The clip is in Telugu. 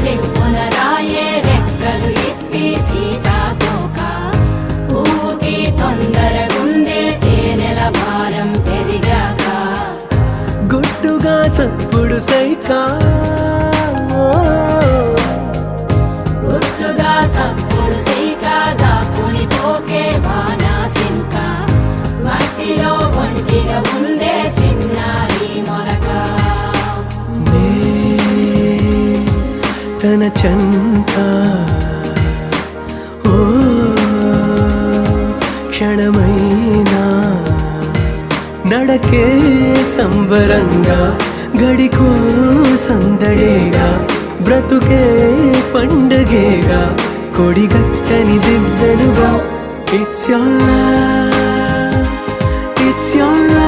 దివ్వున రాయే రెక్కలు ఇప్పి సీతాకోక పువ్వుకి తొందరగుందే తేనెల భారం పెరిగాక గుట్టుగా సప్పుడు సైకా గుట్టుగా సప్పుడు సైక దాపుని పోకే వానా సింక మట్టిలో ఒంటిగా ఉందే సిన్నారి మొలక తన చంత ఓ క్షణమైనా నడకే సంబరంగా గడికో సందడేగా బ్రతుకే పండగేగా కొడిగట్టని దివ్వెనుగా ఇట్స్ your love